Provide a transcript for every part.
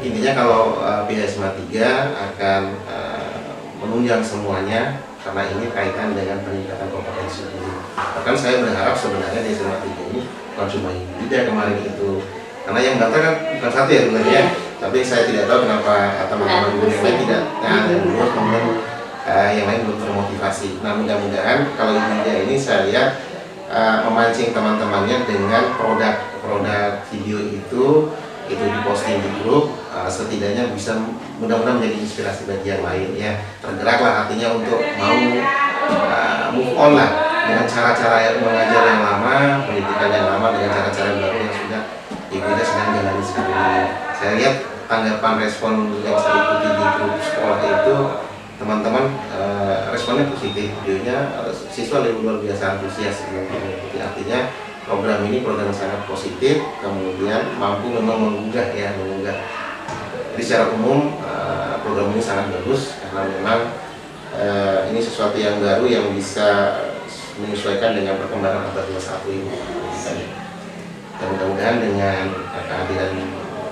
intinya kalau pihak SMA 3 akan menunjang semuanya karena ini kaitan dengan peningkatan kompetensi guru. Bahkan saya berharap sebenarnya di SMA 3 ini bukan cuma Yudha kemarin itu, karena yang daftar kan bukan satu ya sebenarnya, tapi saya tidak tahu kenapa teman-teman guru yang lain tidak lulus, kemudian yang lain belum termotivasi. Nah mudah-mudahan kalau Yudha ini saya lihat memancing teman-temannya dengan produk video itu diposting di grup, setidaknya bisa mudah-mudahan menjadi inspirasi bagi yang lain ya, tergeraklah hatinya untuk mau move on lah dengan cara-cara mengajar yang lama, pendidikan yang lama dengan cara-cara baru yang sudah Yudha sedang jalani sekarang ini. Saya lihat tanggapan respon yang saya ikuti di grup sekolah itu, teman-teman responnya positif, videonya siswa lebih luar biasa antusias mengikuti. Artinya program ini program yang sangat positif, kemudian mampu memang menggugah. Jadi secara umum program ini sangat bagus karena memang ini sesuatu yang baru yang bisa menyesuaikan dengan perkembangan abad 21 ini. Dan mudah-mudahan dengan kehadiran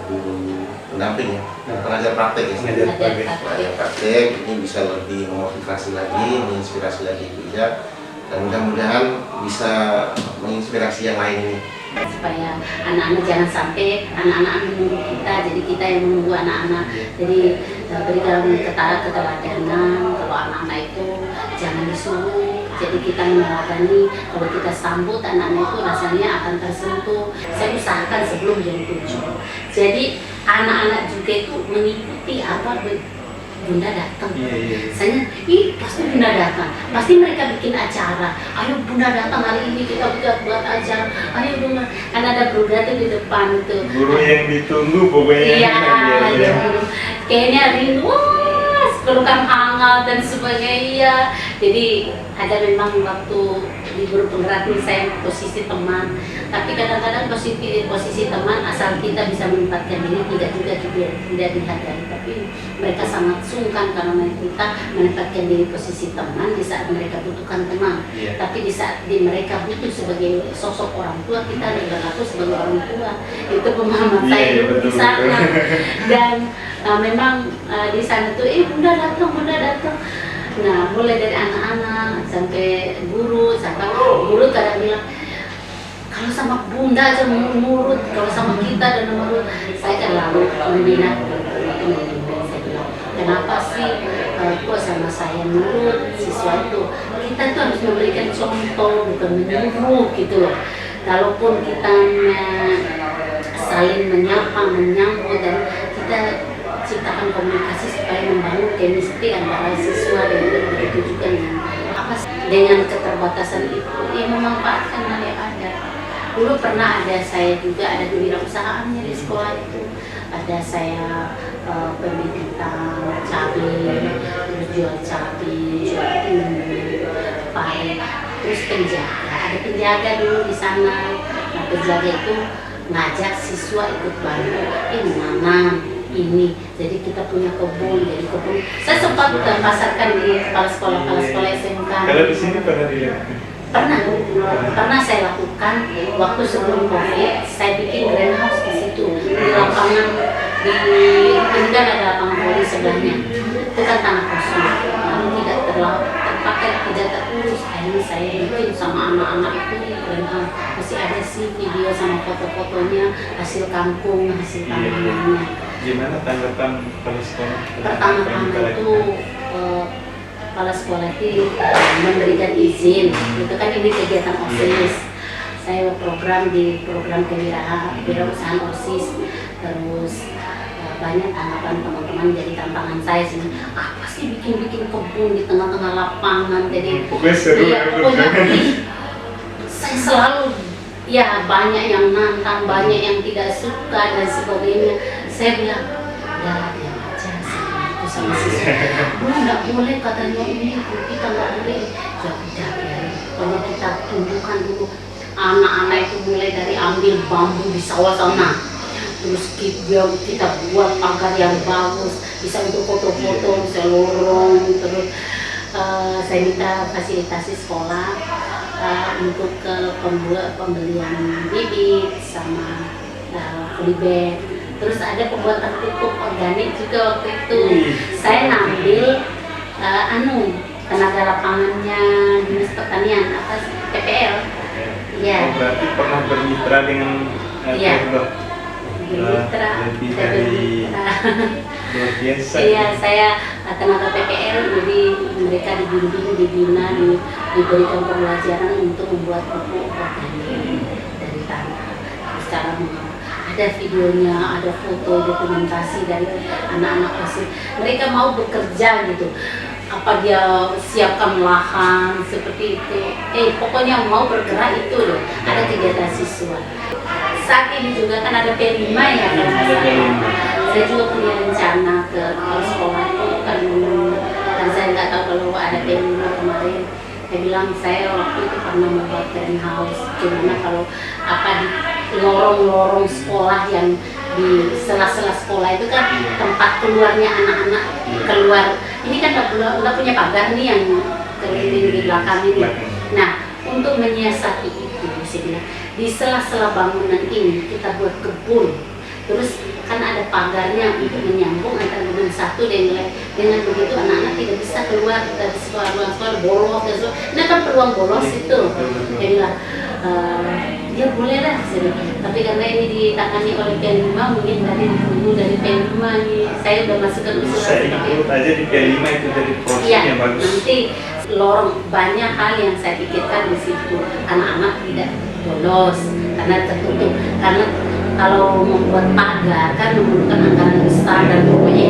guru pendamping ya, pengajar praktek ya, pengajar praktek ini bisa lebih memotivasi lagi, menginspirasi lagi Yudha, dan mudah-mudahan bisa menginspirasi yang lain ini. Supaya anak-anak jangan sampai anak-anak menunggu kita, jadi kita yang menunggu anak-anak. Jadi berikan keteladanan kalau anak-anak itu jangan disuruh, jadi kita meneladani. Kalau kita sambut anak-anak itu rasanya akan tersentuh. Saya usahakan sebelum jam 7, jadi anak-anak juga itu mengikuti apa Bunda datang. Saya pasti Bunda datang, pasti mereka bikin acara. Ayo Bunda datang hari ini, kita buat acara. Ayo Bunda, kan ada program di depan tuh. Guru yang ditunggu pokoknya. Iya. Kayaknya rindu, pelukan hangat dan sebagainya. Jadi ada memang waktu libur penggerak ini saya posisi teman, tapi kadang-kadang posisi teman asal kita bisa menempatkan diri, tidak dihargai, tapi mereka sangat sungkan karena kita menempatkan diri posisi teman di saat mereka butuhkan teman. Tapi di saat mereka butuh sebagai sosok orang tua, kita berlaku sebagai orang tua. Itu pemahaman saya dulu di sana. Dan memang di sana tuh Bunda datang. Nah, mulai dari anak-anak sampai guru kadang bilang, kalau sama Bunda aja nurut, kalau sama kita dan nurut. Saya kan lalu membina. Saya bilang, kenapa sih kok sama saya nurut siswa itu? Kita tuh harus memberikan contoh, bukan menyuruh gitu loh. Kalaupun kita saling menyapa, menyambut, dan kita ciptakan komunikasi supaya membangun chemistry antara siswa dan begitu juga dengan keterbatasan itu, memanfaatkan hal yang ada. Dulu pernah saya juga ada kewirausahaannya di sekolah itu. Ada saya pembibitan cabai, terus jual cabai, jual pare, terus penjaga. Ada penjaga dulu di sana. Nah, penjaga itu ngajak siswa ikut bantu, menanam ini. Jadi kita punya kebun, saya sempat pasarkan di kepala sekolah SMK. Kalau di sini pernah dilihat? Pernah saya lakukan waktu sebelum COVID. Saya bikin greenhouse di situ, di lapangan, ini kan ada lapangan voli sebelahnya. Itu kan tanah kosong, tidak terpakai, tidak terurus. Akhirnya saya bikin sama anak-anak itu greenhouse. Masih ada sih video sama foto-fotonya, hasil kampung, hasil tanamannya. Gimana tanggapan kepala sekolah? Pertama-tama itu kepala sekolah itu memberikan izin. Itu kan ini kegiatan OSIS. Saya program kewirausahaan OSIS. Terus banyak tanggapan teman-teman, jadi tantangan saya sini. Apa sih bikin kebun di tengah-tengah lapangan? Jadi pokoknya seru ya. Saya selalu banyak yang nantang, banyak yang tidak suka dan sebagainya. Saya bilang, dia aja itu sama siswa. Nggak boleh katanya ini, kita nggak boleh. Ya udah, kalau kita tunjukkan dulu. Anak-anak itu mulai dari ambil bambu di sawah sana, terus kita buat pagar yang bagus, bisa untuk foto-foto, bisa lorong. Terus saya minta fasilitasi sekolah untuk pembelian bibit sama polybag. Terus ada pembuatan pupuk organik juga waktu itu. Wih. Saya ngambil tenaga lapangannya Dinas Pertanian apa sih? PPL. Iya. Oh, berarti pernah bermitra dengan Iya. Pemprov. Bermitra. Lebih saya dari- bermitra. Luar biasa. Iya, saya tenaga PPL, jadi mereka dibimbing, dibina, diberikan pembelajaran untuk membuat pupuk organik dari tanah. Terus cara ada videonya, ada foto dokumentasi dari anak-anak OSIS. Mereka mau bekerja gitu. Apa dia siapkan lahan seperti itu. Pokoknya mau bergerak itu loh. Ada kegiatan siswa. Saat ini juga kan ada P5 ya kalau nggak salah. Saya juga punya rencana ke sekolah itu kan saya nggak tahu kalau ada P5 kemarin. Saya bilang saya waktu itu pernah membuat greenhouse. Gimana kalau apa di lorong-lorong sekolah yang di sela-sela sekolah itu kan tempat keluarnya anak-anak keluar. Ini kan nggak punya pagar nih yang keliling di belakang ini. Nah, untuk menyiasati itu, saya bilang di sela-sela bangunan ini kita buat kebun. Terus kan ada pagarnya untuk menyambung antara gedung satu dan lain. Dengan begitu anak-anak tidak bisa keluar dari sekolah bolos dan sekolah. Ini kan peluang bolos itu. Dia bilang dia boleh lah, tapi karena ini ditangani oleh P5 mungkin dari dulu dari P5 nih saya udah masukkan usulan. Saya ikut aja di P5 itu dari proses Iya, yang bagus. nanti lorong banyak hal yang saya pikirkan di situ. Anak-anak tidak bolos karena tertutup. Karena kalau membuat pagar kan memerlukan anggaran besar dan pokoknya.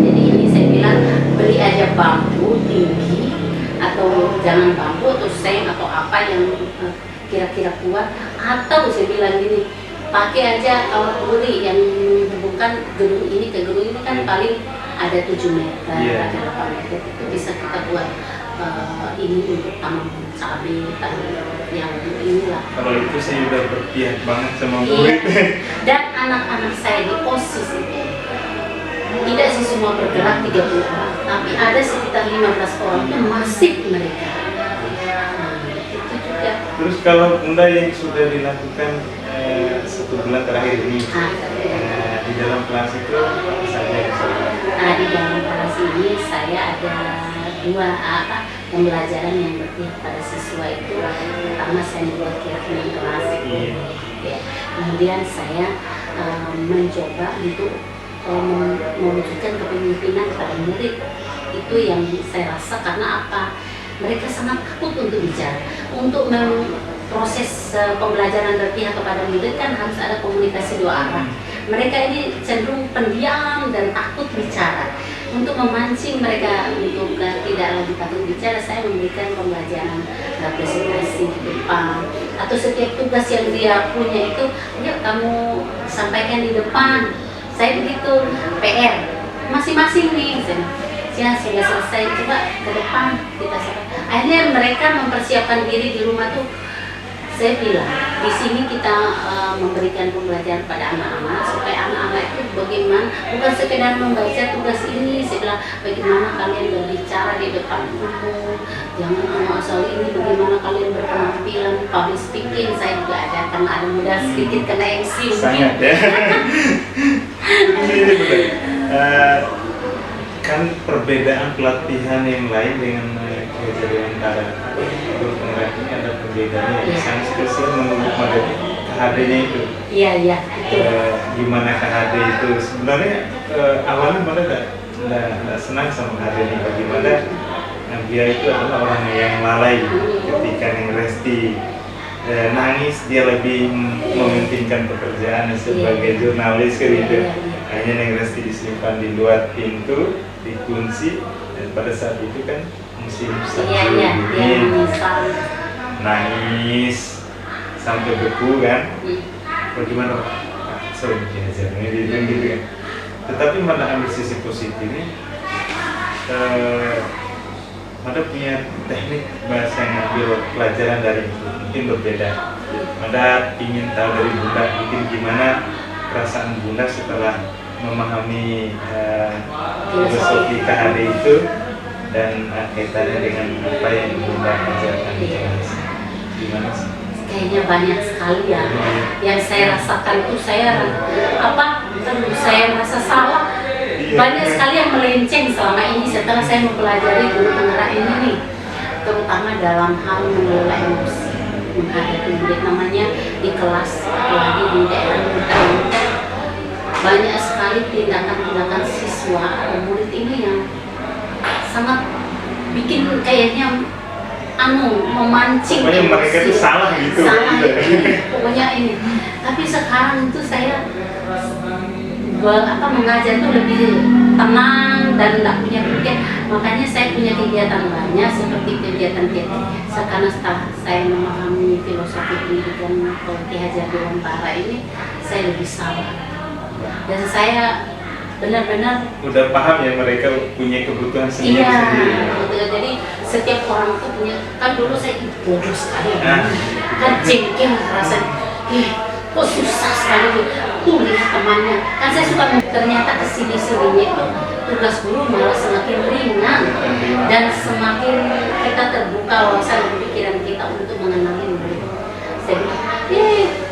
Jadi ini saya bilang beli aja bambu tinggi atau jangan bambu atau seng atau apa yang kira-kira kuat, atau saya bilang gini, pakai aja kawat buri yang menghubungkan gedung ini ke gedung ini kan paling ada 7 meter, Iya. ada 8 meter, itu bisa kita buat ini untuk tanam cabai, tanam yang inilah. Kalau itu saya udah berpihak banget sama Iya. murid. Dan anak-anak saya di OSIS itu tidak sih semua bergerak 30 orang, tapi ada sekitar 15 orang itu masif mereka. Nah, itu juga. Terus kalau Bunda yang sudah dilakukan 1 bulan terakhir ini, di dalam kelas itu apa saja yang saya Nah, di dalam kelas ini saya ada 2 pembelajaran yang berpihak pada siswa itu. Pertama saya membuat keyakinan kelas. Iya. Ya. Kemudian saya mencoba untuk mewujudkan kepemimpinan pada murid. Itu yang saya rasa karena apa? Mereka sangat takut untuk bicara. Untuk proses pembelajaran berpihak kepada murid kan harus ada komunikasi 2 arah. Mereka ini cenderung pendiam dan takut bicara. Untuk memancing mereka untuk tidak lagi takut bicara, saya memberikan pembelajaran presentasi di depan atau setiap tugas yang dia punya itu, yuk kamu sampaikan di depan. Saya begitu PR masing-masing nih. Ya sudah selesai, coba ke depan kita sampaikan. Akhirnya mereka mempersiapkan diri di rumah tuh. Saya bilang di sini kita memberikan pembelajaran pada anak-anak supaya anak-anak itu bagaimana bukan sekedar membaca tugas ini. Saya bilang bagaimana kalian berbicara di depan umum, jangan asal ini, bagaimana kalian berpenampilan, public speaking. Saya juga ada karena ada mudah sedikit kena MC sangat ya. Terus ini benar. Kan perbedaan pelatihan yang lain dengan kejuruan antara guru penggerak ini ada perbedaannya. Iya. Sangat spesial menurut Madani KHD-nya itu. Iya, betul. Gimana KHD itu sebenarnya awalnya Mada tidak senang sama KHD ini. Bagaimana dia itu adalah orang yang lalai ketika yang Resti nangis, dia lebih mementingkan pekerjaan sebagai jurnalis kan gitu. Hanya yang Resti disimpan di luar pintu, dikunci, dan pada saat itu kan musim salju Dia dingin, menyesal. nangis sampai beku kan. Bagaimana Pak? Sorry mungkin aja gitu kan. Tetapi mana ambil sisi positifnya, Mada punya teknik bahasa yang ambil pelajaran dari itu mungkin berbeda. Mada ingin tahu dari Bunda mungkin gimana perasaan Bunda setelah memahami filosofi KHD itu dan kaitannya dengan apa yang Bunda ajarkan di kelas. Gimana sih? Kayaknya banyak sekali ya yang saya rasakan tuh. Saya Aduh, saya merasa salah. Banyak sekali yang melenceng selama ini setelah saya mempelajari guru penggerak ini nih, terutama dalam hal mengelola emosi menghadapi murid, namanya di kelas apalagi di daerah murid. Banyak sekali tindakan-tindakan siswa atau murid ini yang sangat bikin kayaknya memancing pokoknya mereka itu salah gitu. Pokoknya ini. Tapi sekarang itu saya mengajar itu lebih tenang dan tidak punya pikir. Makanya saya punya kegiatan banyak seperti kegiatan sekarang setelah saya memahami filosofi pendidikan Ki Hajar Dewantara ini, saya lebih sabar dan saya benar-benar udah paham ya mereka punya kebutuhan sendiri. Iya, betul. Jadi setiap orang itu punya, kan dulu saya bodoh sekali, kan jengkel rasanya, kok susah sekali tuh lihat temannya. Kan saya suka, ternyata kesini-sininya itu tugas guru malah semakin ringan dan semakin kita terbuka wawasan pikiran kita untuk mengenali murid. Saya bilang,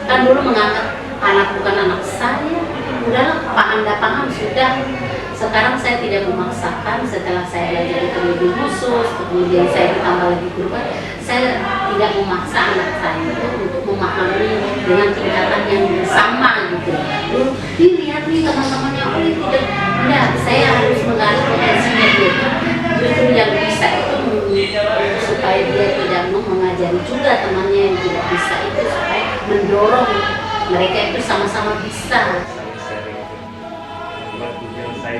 kan dulu menganggap anak bukan anak saya, udahlah paham dah paham sudah. Sekarang saya tidak memaksakan. Setelah saya belajar ekonomi khusus, kemudian saya ditambah lagi guru, saya tidak memaksa anak saya itu untuk memahami dengan tingkatan yang sama gitu. Dulu, lihat nih teman-temannya, tidak, saya harus menggali potensinya dia. Justru yang bisa itu supaya dia tidak mau mengajari juga temannya yang tidak bisa itu, supaya mendorong mereka itu sama-sama bisa. Buat tujuan saya